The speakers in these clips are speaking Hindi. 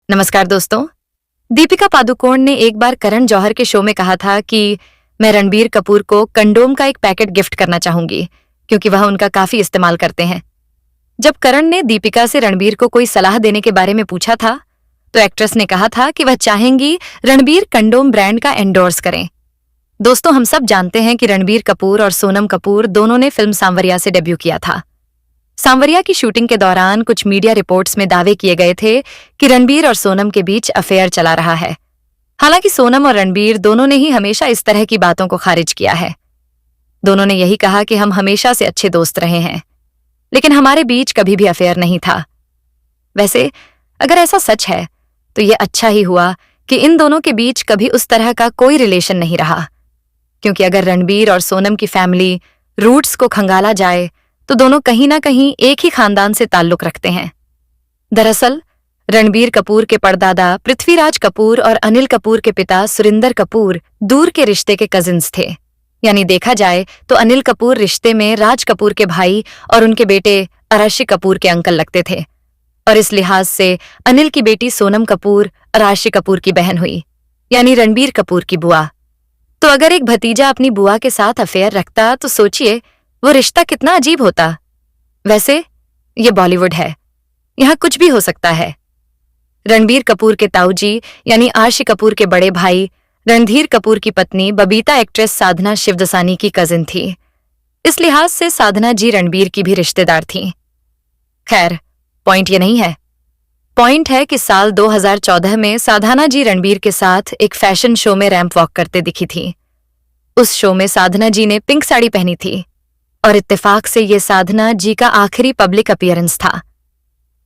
नमस्कार दोस्तों। दीपिका पादुकोण ने एक बार करण जौहर के शो में कहा था कि मैं रणबीर कपूर को कंडोम का एक पैकेट गिफ्ट करना चाहूंगी क्योंकि वह उनका काफी इस्तेमाल करते हैं। जब करण ने दीपिका से रणबीर को कोई सलाह देने के बारे में पूछा था तो एक्ट्रेस ने कहा था कि वह चाहेंगी रणबीर कंडोम ब्रांड का एंडोर्स करें। दोस्तों, हम सब जानते हैं कि रणबीर कपूर और सोनम कपूर दोनों ने फिल्म सांवरिया से डेब्यू किया था। सांवरिया की शूटिंग के दौरान कुछ मीडिया रिपोर्ट्स में दावे किए गए थे कि रणबीर और सोनम के बीच अफेयर चला रहा है। हालांकि सोनम और रणबीर दोनों ने ही हमेशा इस तरह की बातों को खारिज किया है। दोनों ने यही कहा कि हम हमेशा से अच्छे दोस्त रहे हैं, लेकिन हमारे बीच कभी भी अफेयर नहीं था। वैसे अगर ऐसा सच है तो ये अच्छा ही हुआ कि इन दोनों के बीच कभी उस तरह का कोई रिलेशन नहीं रहा, क्योंकि अगर रणबीर और सोनम की फैमिली रूट्स को खंगाला जाए तो दोनों कहीं ना कहीं एक ही खानदान से ताल्लुक रखते हैं। दरअसल रणबीर कपूर के परदादा पृथ्वीराज कपूर और अनिल कपूर के पिता सुरिंदर कपूर दूर के रिश्ते के कजिन्स थे। यानी देखा जाए तो अनिल कपूर रिश्ते में राज कपूर के भाई और उनके बेटे अराशी कपूर के अंकल लगते थे, और इस लिहाज से अनिल की बेटी सोनम कपूर अराशी कपूर की बहन हुई, यानी रणबीर कपूर की बुआ। तो अगर एक भतीजा अपनी बुआ के साथ अफेयर रखता तो सोचिए वो रिश्ता कितना अजीब होता। वैसे ये बॉलीवुड है, यहां कुछ भी हो सकता है। रणबीर कपूर के ताऊजी यानी आशी कपूर के बड़े भाई रणधीर कपूर की पत्नी बबीता एक्ट्रेस साधना शिवदसानी की कजिन थी। इस लिहाज से साधना जी रणबीर की भी रिश्तेदार थीं। खैर, पॉइंट ये नहीं है। पॉइंट है कि साल 2014 में साधना जी रणबीर के साथ एक फैशन शो में रैंप वॉक करते दिखी थी। उस शो में साधना जी ने पिंक साड़ी पहनी थी और इत्तेफाक से ये साधना जी का आखिरी पब्लिक अपीयरेंस था।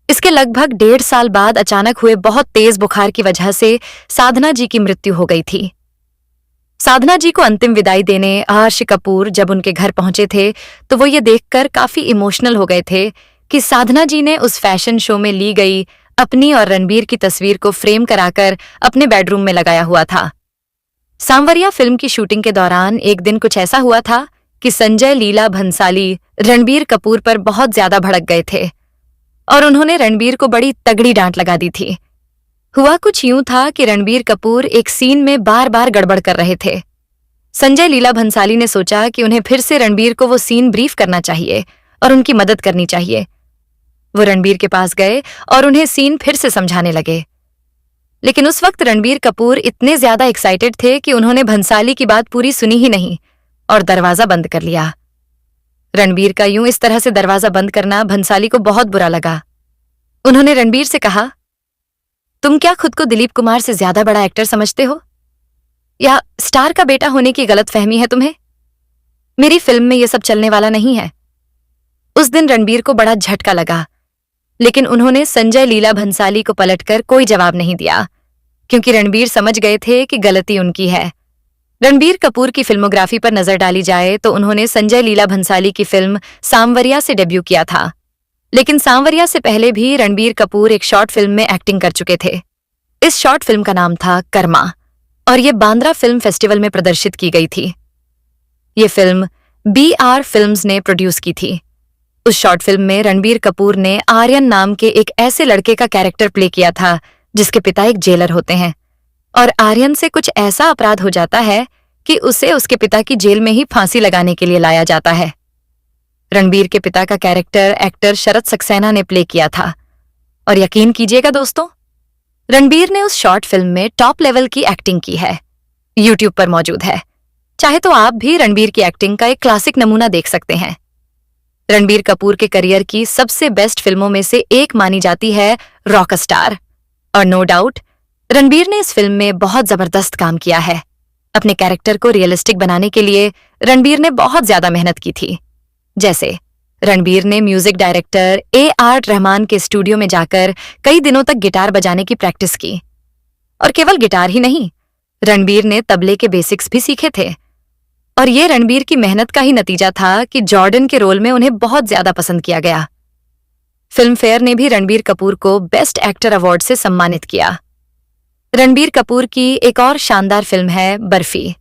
इसके लगभग 1.5 साल बाद अचानक हुए बहुत तेज बुखार की वजह से साधना जी की मृत्यु हो गई थी। साधना जी को अंतिम विदाई देने आशी कपूर जब उनके घर पहुंचे थे तो वो ये देखकर काफी इमोशनल हो गए थे कि साधना जी ने उस फैशन शो में ली गई अपनी और रणबीर की तस्वीर को फ्रेम कराकर अपने बेडरूम में लगाया हुआ था। सांवरिया फिल्म की शूटिंग के दौरान एक दिन कुछ ऐसा हुआ था कि संजय लीला भंसाली रणबीर कपूर पर बहुत ज्यादा भड़क गए थे और उन्होंने रणबीर को बड़ी तगड़ी डांट लगा दी थी। हुआ कुछ यूं था कि रणबीर कपूर एक सीन में बार बार गड़बड़ कर रहे थे। संजय लीला भंसाली ने सोचा कि उन्हें फिर से रणबीर को वो सीन ब्रीफ करना चाहिए और उनकी मदद करनी चाहिए। वो रणबीर के पास गए और उन्हें सीन फिर से समझाने लगे, लेकिन उस वक्त रणबीर कपूर इतने ज्यादा एक्साइटेड थे कि उन्होंने भंसाली की बात पूरी सुनी ही नहीं और दरवाजा बंद कर लिया। रणबीर का यूं इस तरह से दरवाजा बंद करना भंसाली को बहुत बुरा लगा। उन्होंने रणबीर से कहा, तुम क्या खुद को दिलीप कुमार से ज्यादा बड़ा एक्टर समझते हो, या स्टार का बेटा होने की गलतफहमी है तुम्हें? मेरी फिल्म में यह सब चलने वाला नहीं है। उस दिन रणबीर को बड़ा झटका लगा, लेकिन उन्होंने संजय लीला भंसाली को पलटकर कोई जवाब नहीं दिया, क्योंकि रणबीर समझ गए थे कि गलती उनकी है। रणबीर कपूर की फिल्मोग्राफी पर नजर डाली जाए तो उन्होंने संजय लीला भंसाली की फिल्म सांवरिया से डेब्यू किया था, लेकिन सांवरिया से पहले भी रणबीर कपूर एक शॉर्ट फिल्म में एक्टिंग कर चुके थे। इस शॉर्ट फिल्म का नाम था कर्मा और ये बांद्रा फिल्म फेस्टिवल में प्रदर्शित की गई थी। ये फिल्म BR फिल्म्स ने प्रोड्यूस की थी। उस शॉर्ट फिल्म में रणबीर कपूर ने आर्यन नाम के एक ऐसे लड़के का कैरेक्टर प्ले किया था जिसके पिता एक जेलर होते हैं, और आर्यन से कुछ ऐसा अपराध हो जाता है कि उसे उसके पिता की जेल में ही फांसी लगाने के लिए लाया जाता है। रणबीर के पिता का कैरेक्टर एक्टर शरद सक्सेना ने प्ले किया था, और यकीन कीजिएगा दोस्तों, रणबीर ने उस शॉर्ट फिल्म में टॉप लेवल की एक्टिंग की है। YouTube पर मौजूद है, चाहे तो आप भी रणबीर की एक्टिंग का एक क्लासिक नमूना देख सकते हैं। रणबीर कपूर के करियर की सबसे बेस्ट फिल्मों में से एक मानी जाती है रॉक स्टार, और नो डाउट रणबीर ने इस फिल्म में बहुत जबरदस्त काम किया है। अपने कैरेक्टर को रियलिस्टिक बनाने के लिए रणबीर ने बहुत ज्यादा मेहनत की थी। जैसे रणबीर ने म्यूजिक डायरेक्टर AR रहमान के स्टूडियो में जाकर कई दिनों तक गिटार बजाने की प्रैक्टिस की, और केवल गिटार ही नहीं, रणबीर ने तबले के बेसिक्स भी सीखे थे। और ये रणबीर की मेहनत का ही नतीजा था कि जॉर्डन के रोल में उन्हें बहुत ज्यादा पसंद किया गया। फिल्म फेयर ने भी रणबीर कपूर को बेस्ट एक्टर अवार्ड से सम्मानित किया। रणबीर कपूर की एक और शानदार फिल्म है बर्फी।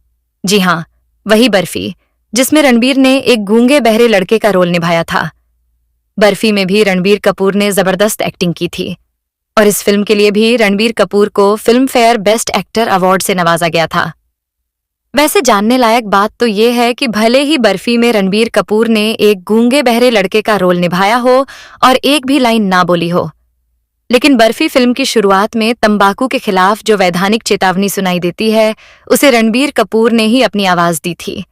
जी हाँ, वही बर्फी जिसमें रणबीर ने एक गूंगे बहरे लड़के का रोल निभाया था। बर्फी में भी रणबीर कपूर ने जबरदस्त एक्टिंग की थी, और इस फिल्म के लिए भी रणबीर कपूर को film fair best actor award से नवाजा गया था। वैसे जानने लायक बात तो ये है कि भले ही बर्फी में रणबीर कपूर ने एक गूंगे बहरे लड़के का रोल निभाया हो और एक भी लाइन ना बोली हो, लेकिन बर्फी फिल्म की शुरुआत में तंबाकू के खिलाफ जो वैधानिक चेतावनी सुनाई देती है, उसे रणबीर कपूर ने ही अपनी आवाज दी थी।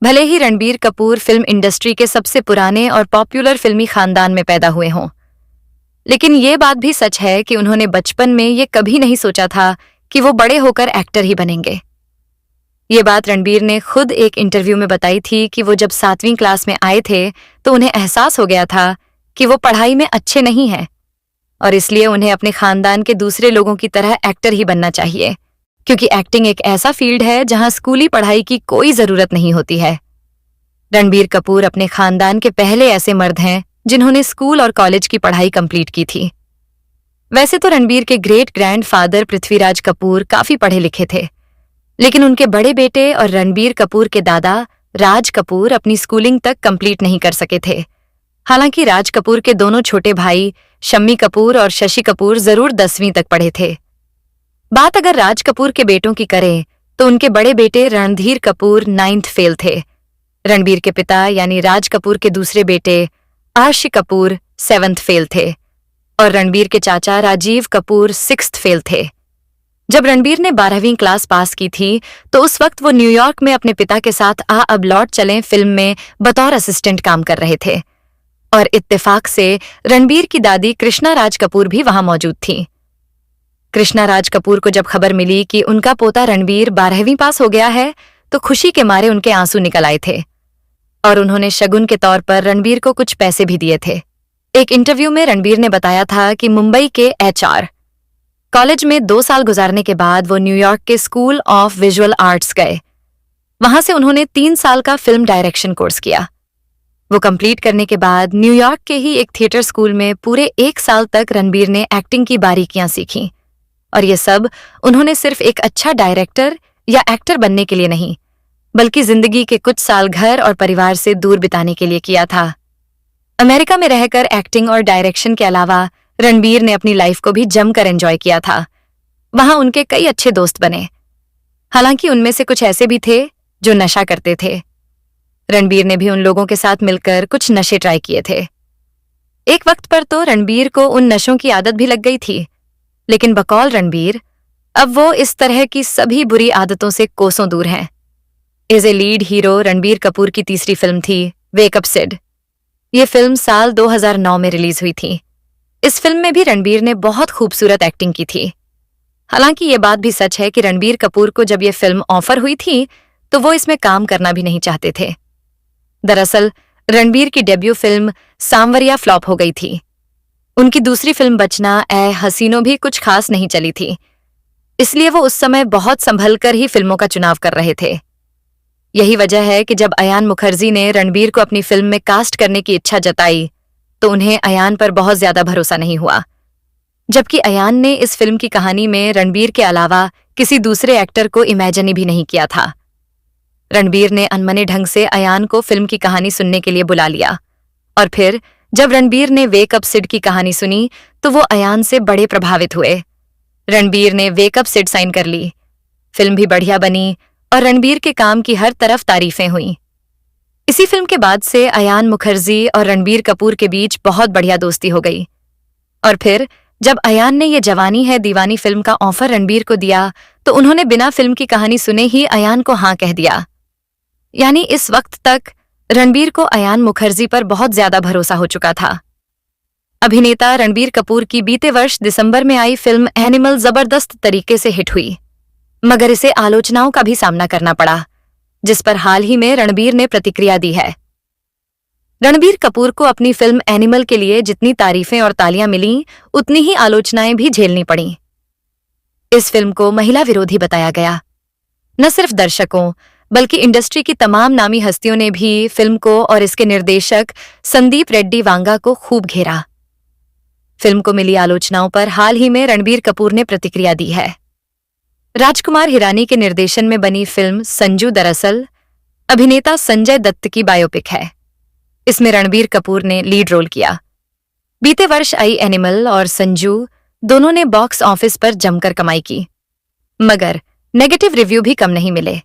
भले ही रणबीर कपूर फिल्म इंडस्ट्री के सबसे पुराने और पॉपुलर फिल्मी खानदान में पैदा हुए हों, लेकिन ये बात भी सच है कि उन्होंने बचपन में ये कभी नहीं सोचा था कि वो बड़े होकर एक्टर ही बनेंगे। ये बात रणबीर ने खुद एक इंटरव्यू में बताई थी कि वो जब 7वीं क्लास में आए थे तो उन्हें एहसास हो गया था कि वो पढ़ाई में अच्छे नहीं हैं और इसलिए उन्हें अपने खानदान के दूसरे लोगों की तरह एक्टर ही बनना चाहिए, क्योंकि एक्टिंग एक ऐसा फील्ड है जहां स्कूली पढ़ाई की कोई जरूरत नहीं होती है। रणबीर कपूर अपने खानदान के पहले ऐसे मर्द हैं जिन्होंने स्कूल और कॉलेज की पढ़ाई कंप्लीट की थी। वैसे तो रणबीर के ग्रेट ग्रैंडफादर पृथ्वीराज कपूर काफी पढ़े लिखे थे, लेकिन उनके बड़े बेटे और रणबीर कपूर के दादा राज कपूर अपनी स्कूलिंग तक कंप्लीट नहीं कर सके थे। हालांकि राज कपूर के दोनों छोटे भाई शम्मी कपूर और शशि कपूर जरूर 10वीं तक पढ़े थे। बात अगर राज कपूर के बेटों की करें तो उनके बड़े बेटे रणधीर कपूर 9th फेल थे। रणबीर के पिता यानी राज कपूर के दूसरे बेटे आर्शी कपूर 7th फेल थे और रणबीर के चाचा राजीव कपूर 6th फेल थे। जब रणबीर ने 12वीं क्लास पास की थी तो उस वक्त वो न्यूयॉर्क में अपने पिता के साथ आ अब लौट चलें फिल्म में बतौर असिस्टेंट काम कर रहे थे और इत्तेफाक से रणबीर की दादी कृष्णा राज कपूर भी वहां मौजूद थी। कृष्णा राज कपूर को जब खबर मिली कि उनका पोता रणबीर 12वीं पास हो गया है तो खुशी के मारे उनके आंसू निकल आए थे और उन्होंने शगुन के तौर पर रणबीर को कुछ पैसे भी दिए थे। एक इंटरव्यू में रणबीर ने बताया था कि मुंबई के HR कॉलेज में 2 साल गुजारने के बाद वो न्यूयॉर्क के स्कूल ऑफ विजुअल आर्ट्स गए। वहां से उन्होंने 3 साल का फिल्म डायरेक्शन कोर्स किया। वो कंप्लीट करने के बाद न्यूयॉर्क के ही एक थिएटर स्कूल में पूरे 1 साल तक रणबीर ने एक्टिंग की बारीकियां सीखीं और ये सब उन्होंने सिर्फ एक अच्छा डायरेक्टर या एक्टर बनने के लिए नहीं, बल्कि जिंदगी के कुछ साल घर और परिवार से दूर बिताने के लिए किया था। अमेरिका में रहकर एक्टिंग और डायरेक्शन के अलावा रणबीर ने अपनी लाइफ को भी जमकर एंजॉय किया था। वहां उनके कई अच्छे दोस्त बने, हालांकि उनमें से कुछ ऐसे भी थे जो नशा करते थे। रणबीर ने भी उन लोगों के साथ मिलकर कुछ नशे ट्राई किए थे। एक वक्त पर तो रणबीर को उन नशों की आदत भी लग गई थी, लेकिन बकौल रणबीर अब वो इस तरह की सभी बुरी आदतों से कोसों दूर हैं। As a lead hero Ranbir Kapoor की तीसरी फिल्म थी वेक अप सिड। ये फिल्म साल 2009 में रिलीज हुई थी। इस फिल्म में भी रणबीर ने बहुत खूबसूरत एक्टिंग की थी। हालांकि ये बात भी सच है कि रणबीर कपूर को जब ये फिल्म ऑफर हुई थी तो वो इसमें काम करना भी नहीं चाहते थे। दरअसल रणबीर की डेब्यू फिल्म सांवरिया फ्लॉप हो गई थी। उनकी दूसरी फिल्म बचना ए हसीनो भी कुछ खास नहीं चली थी, इसलिए वो उस समय बहुत संभल कर ही फिल्मों का चुनाव कर रहे थे। यही वजह है कि जब अयान मुखर्जी ने रणबीर को अपनी फिल्म में कास्ट करने की इच्छा जताई तो उन्हें अयान पर बहुत ज्यादा भरोसा नहीं हुआ, जबकि अयान ने इस फिल्म की कहानी में रणबीर के अलावा किसी दूसरे एक्टर को इमेजिन भी नहीं किया था। रणबीर ने अनमने ढंग से अयान को फिल्म की कहानी सुनने के लिए बुला लिया और फिर जब रणबीर ने वेक अप सिड की कहानी सुनी तो वो अयान से बड़े प्रभावित हुए। रणबीर ने वेक अप सिड साइन कर ली। फिल्म भी बढ़िया बनी और रणबीर के काम की हर तरफ तारीफें हुईं। इसी फिल्म के बाद से अयान मुखर्जी और रणबीर कपूर के बीच बहुत बढ़िया दोस्ती हो गई और फिर जब अयान ने ये जवानी है दीवानी फिल्म का ऑफर रणबीर को दिया तो उन्होंने बिना फिल्म की कहानी सुने ही अयान को हाँ कह दिया। यानी इस वक्त तक रणबीर को अयान मुखर्जी पर बहुत ज्यादा भरोसा हो चुका था। अभिनेता रणबीर कपूर की बीते वर्ष दिसंबर में आई फिल्म एनिमल जबरदस्त तरीके से हिट हुई, मगर इसे आलोचनाओं का भी सामना करना पड़ा, जिस पर हाल ही में रणबीर ने प्रतिक्रिया दी है। रणबीर कपूर को अपनी फिल्म एनिमल के लिए जितनी तारीफें और तालियां मिलीं, उतनी ही आलोचनाएं भी झेलनी पड़ीं। इस फिल्म को महिला विरोधी बताया गया। न सिर्फ दर्शकों बल्कि इंडस्ट्री की तमाम नामी हस्तियों ने भी फिल्म को और इसके निर्देशक संदीप रेड्डी वांगा को खूब घेरा। फिल्म को मिली आलोचनाओं पर हाल ही में रणबीर कपूर ने प्रतिक्रिया दी है। राजकुमार हिरानी के निर्देशन में बनी फिल्म संजू दरअसल अभिनेता संजय दत्त की बायोपिक है। इसमें रणबीर कपूर ने लीड रोल किया। बीते वर्ष आई एनिमल और संजू दोनों ने बॉक्स ऑफिस पर जमकर कमाई की, मगर नेगेटिव रिव्यू भी कम नहीं मिले।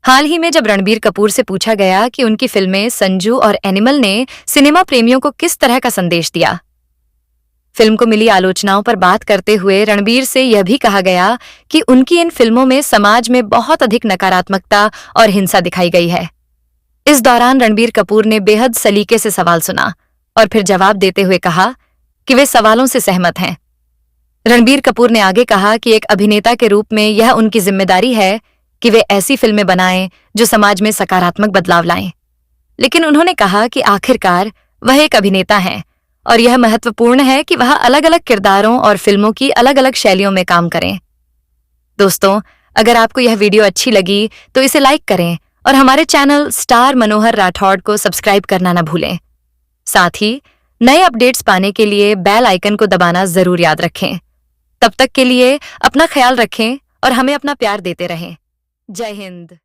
हाल ही में जब रणबीर कपूर से पूछा गया कि उनकी फिल्में संजू और एनिमल ने सिनेमा प्रेमियों को किस तरह का संदेश दिया, फिल्म को मिली आलोचनाओं पर बात करते हुए रणबीर से यह भी कहा गया कि उनकी इन फिल्मों में समाज में बहुत अधिक नकारात्मकता और हिंसा दिखाई गई है। इस दौरान रणबीर कपूर ने बेहद सलीके से सवाल सुना और फिर जवाब देते हुए कहा कि वे सवालों से सहमत हैं। रणबीर कपूर ने आगे कहा कि एक अभिनेता के रूप में यह उनकी जिम्मेदारी है कि वे ऐसी फिल्में बनाएं जो समाज में सकारात्मक बदलाव लाएं, लेकिन उन्होंने कहा कि आखिरकार वह एक अभिनेता हैं और यह महत्वपूर्ण है कि वह अलग-अलग किरदारों और फिल्मों की अलग-अलग शैलियों में काम करें। दोस्तों, अगर आपको यह वीडियो अच्छी लगी तो इसे लाइक करें और हमारे चैनल स्टार मनोहर राठौड़ को सब्सक्राइब करना न भूलें। साथ ही नए अपडेट्स पाने के लिए बेल आइकन को दबाना जरूर याद रखें। तब तक के लिए अपना ख्याल रखें और हमें अपना प्यार देते रहें। जय हिंद।